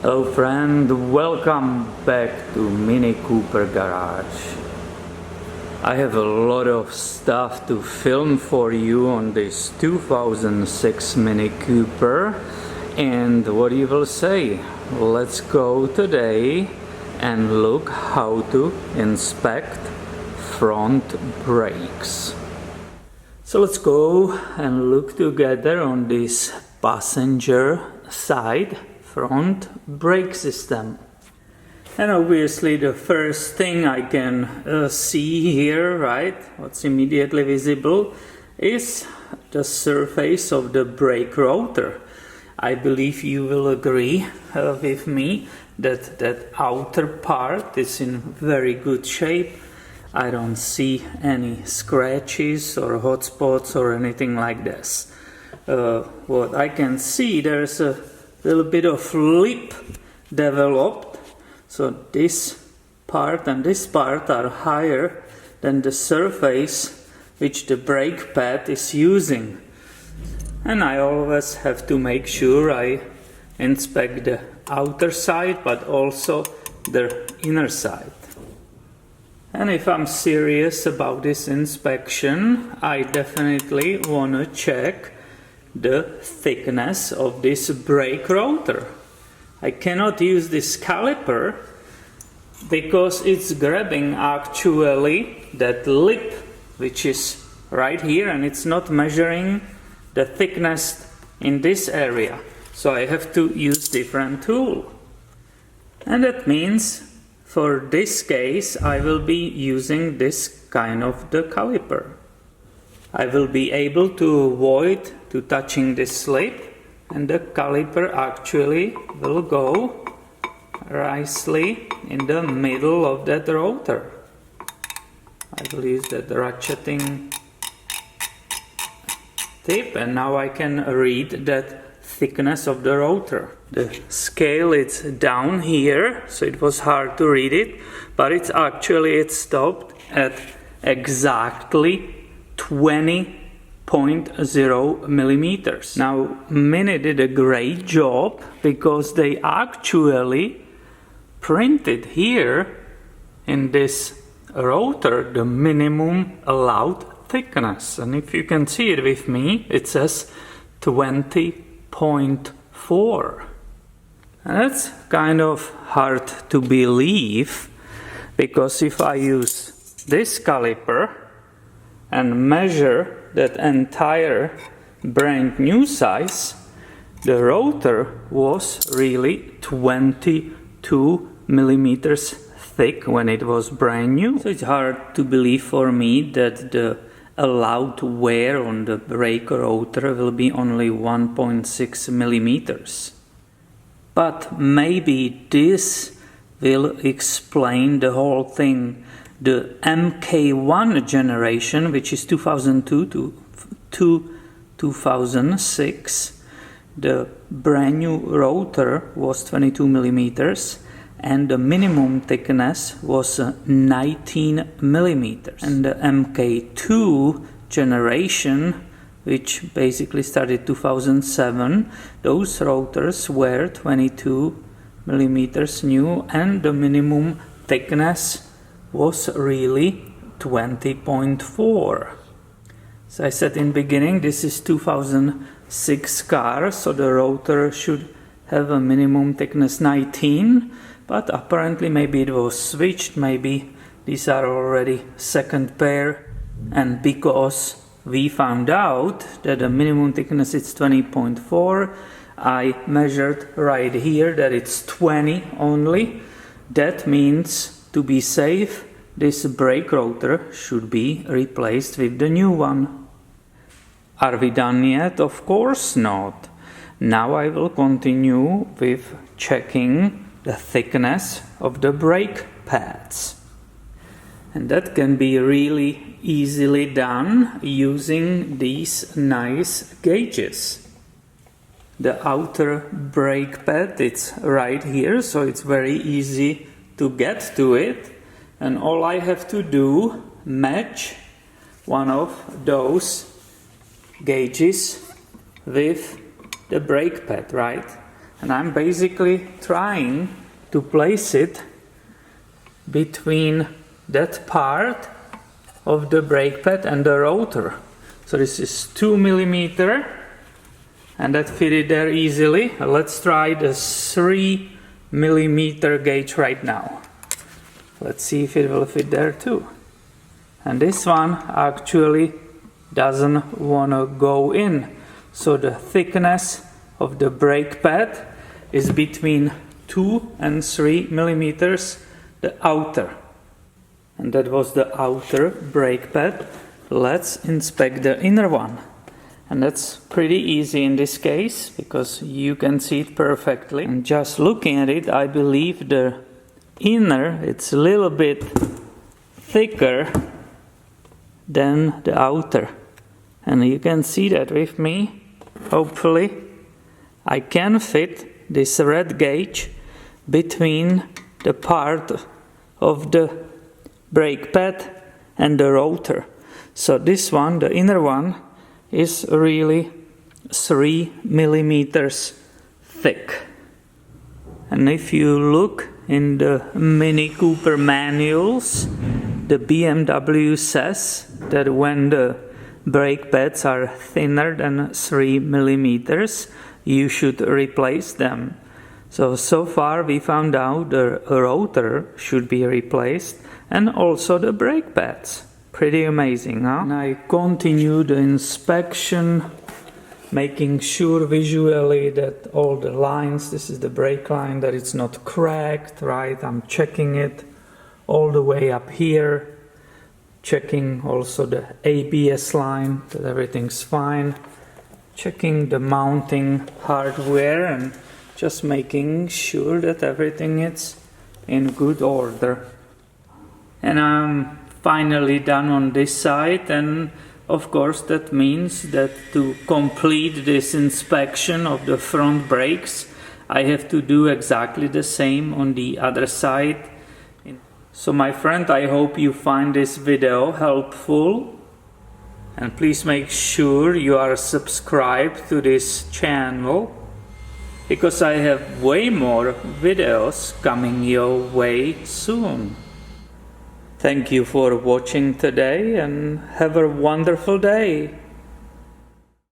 Hello friend, welcome back to MiniCooper Garage. I have a lot of stuff to film for you on this 2006 Mini Cooper, and what you will say? Let's go today and look how to inspect front brakes. So let's go and look together on this passenger side front brake system. And obviously the first thing I can see here, right, what's immediately visible, is the surface of the brake rotor. I believe you will agree with me that that outer part is in very good shape. I don't see any scratches or hot spots or anything like this. What I can see, there's a little bit of lip developed, so this part and this part are higher than the surface which the brake pad is using. And I always have to make sure I inspect the outer side but also the inner side. And if I'm serious about this inspection, I definitely want to check the thickness of this brake rotor. I cannot use this caliper because it's grabbing actually that lip which is right here, and it's not measuring the thickness in this area. So I have to use different tool. And that means for this case I will be using this kind of the caliper. I will be able to avoid to touching this lip, and the caliper actually will go nicely in the middle of that rotor. I will use that ratcheting tip, and now I can read that thickness of the rotor. The scale is down here, so it was hard to read it, but it's stopped at exactly 20.0 millimeters. Now Mini did a great job because they actually printed here in this rotor the minimum allowed thickness, and if you can see it with me, it says 20.4. And that's kind of hard to believe, because if I use this caliper and measure that entire brand new size, the rotor was really 22 millimeters thick when it was brand new. So it's hard to believe for me that the allowed wear on the brake rotor will be only 1.6 millimeters. But maybe this will explain the whole thing. The MK1 generation, which is 2002 to 2006, the brand new rotor was 22 millimeters and the minimum thickness was 19 millimeters. And the MK2 generation, which basically started 2007, those rotors were 22 millimeters new, and the minimum thickness was really 20.4. So I said in beginning, this is 2006 car, so the rotor should have a minimum thickness 19, but apparently maybe it was switched, maybe these are already second pair, and because we found out that the minimum thickness is 20.4, I measured right here that it's 20 only. That means, to be safe, this brake rotor should be replaced with the new one. Are we done yet? Of course not. Now I will continue with checking the thickness of the brake pads. And that can be really easily done using these nice gauges. The outer brake pad, it's right here, so it's very easy to get to it, and all I have to do, match one of those gauges with the brake pad, right? And I'm basically trying to place it between that part of the brake pad and the rotor. So this is 2 millimeter, and that fitted there easily. Let's try the 3 millimeter gauge right now. Let's see if it will fit there too. And this one actually doesn't want to go in. So the thickness of the brake pad is between 2 and 3 millimeters, the outer. And that was the outer brake pad. Let's inspect the inner one. And that's pretty easy in this case, because you can see it perfectly. And just looking at it, I believe the inner, it's a little bit thicker than the outer. And you can see that with me. Hopefully I can fit this red gauge between the part of the brake pad and the rotor. So this one, the inner one, is really 3 millimeters thick. And if you look in the MiniCooper manuals, the BMW says that when the brake pads are thinner than 3 millimeters, you should replace them. So far we found out the rotor should be replaced and also the brake pads. Pretty amazing, huh? And I continue the inspection, making sure visually that all the lines, this is the brake line, that it's not cracked, right? I'm checking it all the way up here, checking also the ABS line, that everything's fine, checking the mounting hardware and just making sure that everything is in good order. And I'm finally done on this side, and of course that means that to complete this inspection of the front brakes, I have to do exactly the same on the other side. So my friend, I hope you find this video helpful, and please make sure you are subscribed to this channel, because I have way more videos coming your way soon. Thank you for watching today, and have a wonderful day.